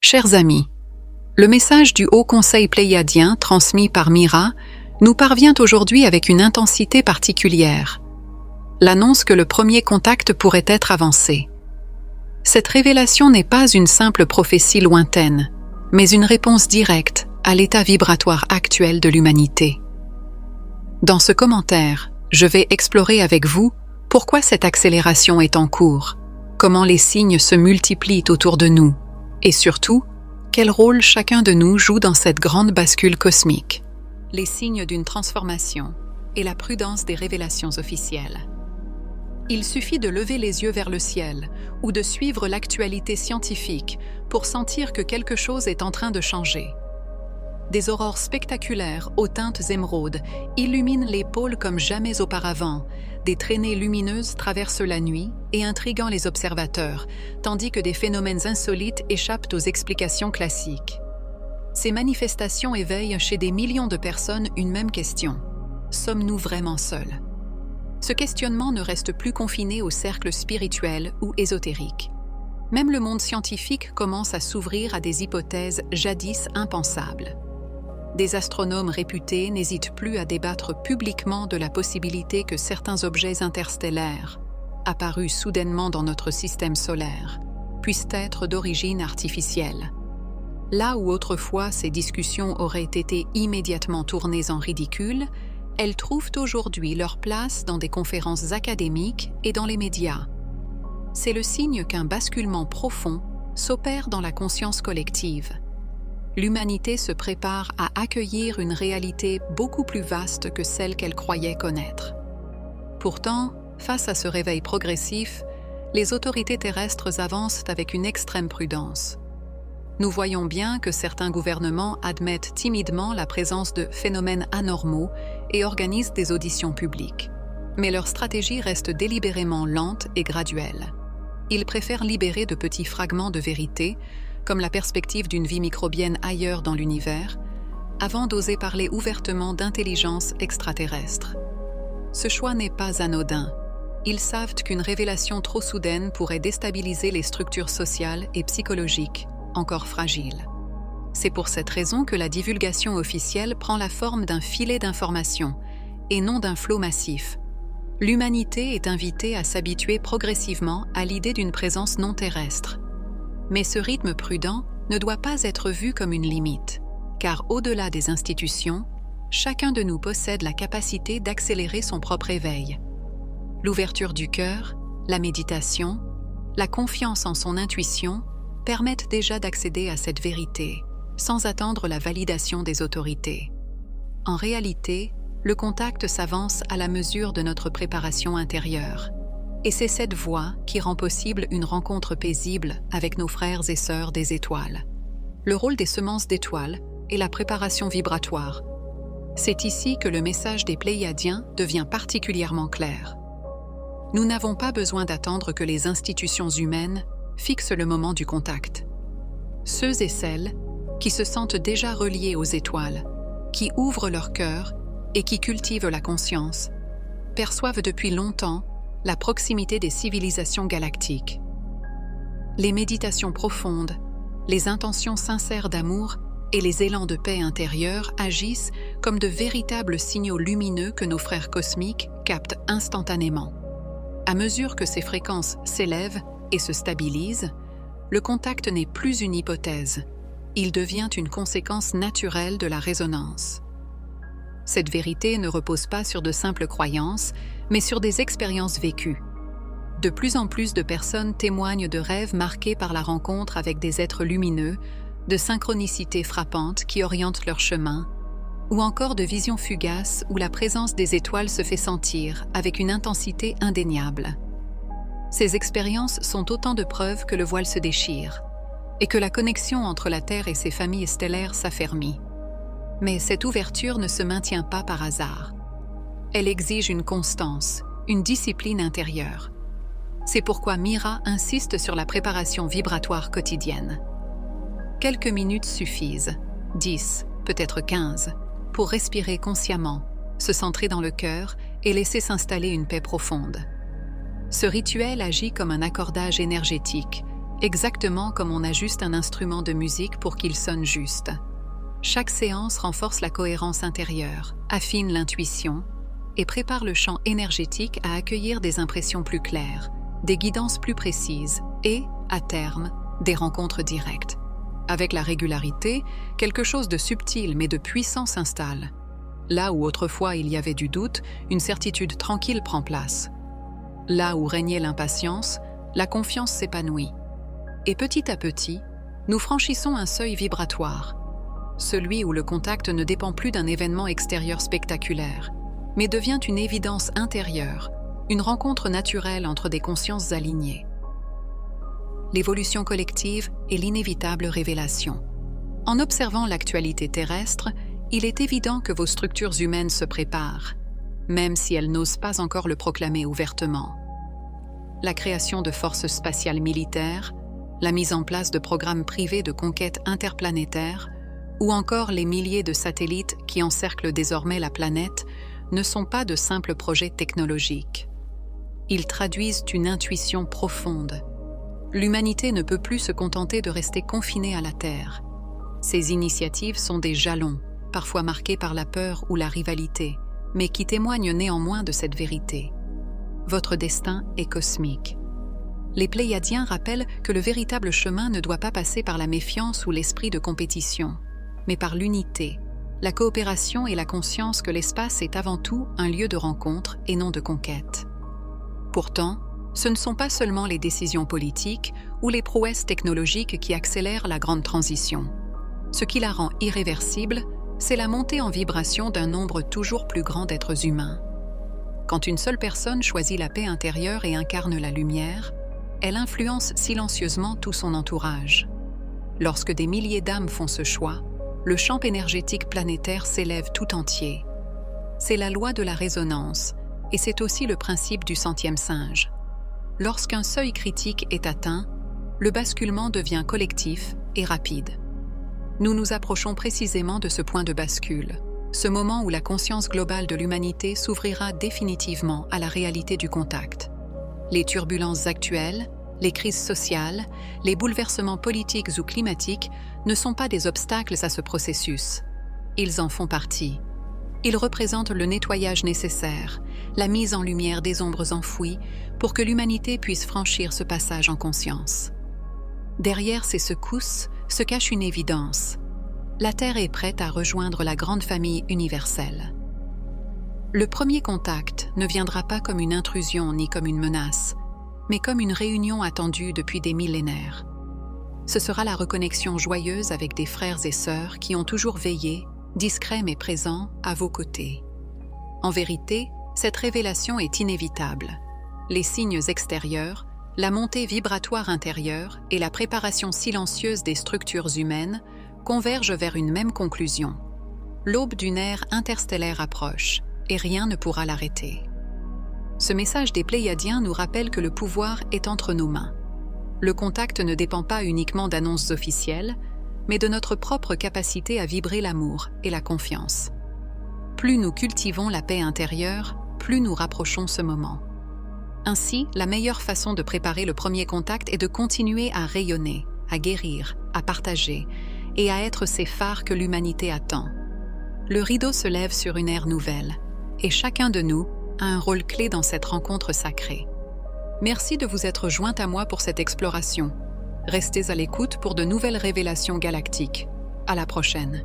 Chers amis, le message du Haut Conseil pléiadien transmis par Mira nous parvient aujourd'hui avec une intensité particulière. L'annonce que le premier contact pourrait être avancé. Cette révélation n'est pas une simple prophétie lointaine, mais une réponse directe à l'état vibratoire actuel de l'humanité. Dans ce commentaire, je vais explorer avec vous pourquoi cette accélération est en cours, comment les signes se multiplient autour de nous, et surtout, quel rôle chacun de nous joue dans cette grande bascule cosmique. Les signes d'une transformation et la prudence des révélations officielles. Il suffit de lever les yeux vers le ciel ou de suivre l'actualité scientifique pour sentir que quelque chose est en train de changer. Des aurores spectaculaires aux teintes émeraudes illuminent les pôles comme jamais auparavant. Des traînées lumineuses traversent la nuit et intriguant les observateurs, tandis que des phénomènes insolites échappent aux explications classiques. Ces manifestations éveillent chez des millions de personnes une même question. Sommes-nous vraiment seuls? Ce questionnement ne reste plus confiné au cercle spirituel ou ésotérique. Même le monde scientifique commence à s'ouvrir à des hypothèses jadis impensables. Des astronomes réputés n'hésitent plus à débattre publiquement de la possibilité que certains objets interstellaires, apparus soudainement dans notre système solaire, puissent être d'origine artificielle. Là où autrefois ces discussions auraient été immédiatement tournées en ridicule, elles trouvent aujourd'hui leur place dans des conférences académiques et dans les médias. C'est le signe qu'un basculement profond s'opère dans la conscience collective. L'humanité se prépare à accueillir une réalité beaucoup plus vaste que celle qu'elle croyait connaître. Pourtant, face à ce réveil progressif, les autorités terrestres avancent avec une extrême prudence. Nous voyons bien que certains gouvernements admettent timidement la présence de phénomènes anormaux et organisent des auditions publiques. Mais leur stratégie reste délibérément lente et graduelle. Ils préfèrent libérer de petits fragments de vérité, comme la perspective d'une vie microbienne ailleurs dans l'univers, avant d'oser parler ouvertement d'intelligence extraterrestre. Ce choix n'est pas anodin. Ils savent qu'une révélation trop soudaine pourrait déstabiliser les structures sociales et psychologiques, encore fragiles. C'est pour cette raison que la divulgation officielle prend la forme d'un filet d'information, et non d'un flot massif. L'humanité est invitée à s'habituer progressivement à l'idée d'une présence non terrestre. Mais ce rythme prudent ne doit pas être vu comme une limite, car au-delà des institutions, chacun de nous possède la capacité d'accélérer son propre éveil. L'ouverture du cœur, la méditation, la confiance en son intuition permettent déjà d'accéder à cette vérité, sans attendre la validation des autorités. En réalité, le contact s'avance à la mesure de notre préparation intérieure. Et c'est cette voie qui rend possible une rencontre paisible avec nos frères et sœurs des étoiles. Le rôle des semences d'étoiles est la préparation vibratoire. C'est ici que le message des Pléiadiens devient particulièrement clair. Nous n'avons pas besoin d'attendre que les institutions humaines fixent le moment du contact. Ceux et celles qui se sentent déjà reliés aux étoiles, qui ouvrent leur cœur et qui cultivent la conscience, perçoivent depuis longtemps la proximité des civilisations galactiques. Les méditations profondes, les intentions sincères d'amour et les élans de paix intérieure agissent comme de véritables signaux lumineux que nos frères cosmiques captent instantanément. À mesure que ces fréquences s'élèvent et se stabilisent, le contact n'est plus une hypothèse, il devient une conséquence naturelle de la résonance. Cette vérité ne repose pas sur de simples croyances, mais sur des expériences vécues. De plus en plus de personnes témoignent de rêves marqués par la rencontre avec des êtres lumineux, de synchronicités frappantes qui orientent leur chemin, ou encore de visions fugaces où la présence des étoiles se fait sentir avec une intensité indéniable. Ces expériences sont autant de preuves que le voile se déchire, et que la connexion entre la Terre et ses familles stellaires s'affermit. Mais cette ouverture ne se maintient pas par hasard. Elle exige une constance, une discipline intérieure. C'est pourquoi Mira insiste sur la préparation vibratoire quotidienne. Quelques minutes suffisent, 10, peut-être 15, pour respirer consciemment, se centrer dans le cœur et laisser s'installer une paix profonde. Ce rituel agit comme un accordage énergétique, exactement comme on ajuste un instrument de musique pour qu'il sonne juste. Chaque séance renforce la cohérence intérieure, affine l'intuition et prépare le champ énergétique à accueillir des impressions plus claires, des guidances plus précises et, à terme, des rencontres directes. Avec la régularité, quelque chose de subtil mais de puissant s'installe. Là où autrefois il y avait du doute, une certitude tranquille prend place. Là où régnait l'impatience, la confiance s'épanouit. Et petit à petit, nous franchissons un seuil vibratoire, celui où le contact ne dépend plus d'un événement extérieur spectaculaire, mais devient une évidence intérieure, une rencontre naturelle entre des consciences alignées. L'évolution collective est l'inévitable révélation. En observant l'actualité terrestre, il est évident que vos structures humaines se préparent, même si elles n'osent pas encore le proclamer ouvertement. La création de forces spatiales militaires, la mise en place de programmes privés de conquête interplanétaire, ou encore les milliers de satellites qui encerclent désormais la planète, ne sont pas de simples projets technologiques. Ils traduisent une intuition profonde. L'humanité ne peut plus se contenter de rester confinée à la Terre. Ces initiatives sont des jalons, parfois marqués par la peur ou la rivalité, mais qui témoignent néanmoins de cette vérité. Votre destin est cosmique. Les Pléiadiens rappellent que le véritable chemin ne doit pas passer par la méfiance ou l'esprit de compétition, mais par l'unité, la coopération et la conscience que l'espace est avant tout un lieu de rencontre et non de conquête. Pourtant, ce ne sont pas seulement les décisions politiques ou les prouesses technologiques qui accélèrent la grande transition. Ce qui la rend irréversible, c'est la montée en vibration d'un nombre toujours plus grand d'êtres humains. Quand une seule personne choisit la paix intérieure et incarne la lumière, elle influence silencieusement tout son entourage. Lorsque des milliers d'âmes font ce choix, le champ énergétique planétaire s'élève tout entier. C'est la loi de la résonance, et c'est aussi le principe du centième singe. Lorsqu'un seuil critique est atteint, le basculement devient collectif et rapide. Nous nous approchons précisément de ce point de bascule, ce moment où la conscience globale de l'humanité s'ouvrira définitivement à la réalité du contact. Les turbulences actuelles, les crises sociales, les bouleversements politiques ou climatiques ne sont pas des obstacles à ce processus. Ils en font partie. Ils représentent le nettoyage nécessaire, la mise en lumière des ombres enfouies pour que l'humanité puisse franchir ce passage en conscience. Derrière ces secousses se cache une évidence. La Terre est prête à rejoindre la grande famille universelle. Le premier contact ne viendra pas comme une intrusion ni comme une menace, mais comme une réunion attendue depuis des millénaires. Ce sera la reconnexion joyeuse avec des frères et sœurs qui ont toujours veillé, discrets mais présents, à vos côtés. En vérité, cette révélation est inévitable. Les signes extérieurs, la montée vibratoire intérieure et la préparation silencieuse des structures humaines convergent vers une même conclusion. L'aube d'une ère interstellaire approche, et rien ne pourra l'arrêter. Ce message des Pléiadiens nous rappelle que le pouvoir est entre nos mains. Le contact ne dépend pas uniquement d'annonces officielles, mais de notre propre capacité à vibrer l'amour et la confiance. Plus nous cultivons la paix intérieure, plus nous rapprochons ce moment. Ainsi, la meilleure façon de préparer le premier contact est de continuer à rayonner, à guérir, à partager et à être ces phares que l'humanité attend. Le rideau se lève sur une ère nouvelle, et chacun de nous a un rôle clé dans cette rencontre sacrée. Merci de vous être joint à moi pour cette exploration. Restez à l'écoute pour de nouvelles révélations galactiques. À la prochaine.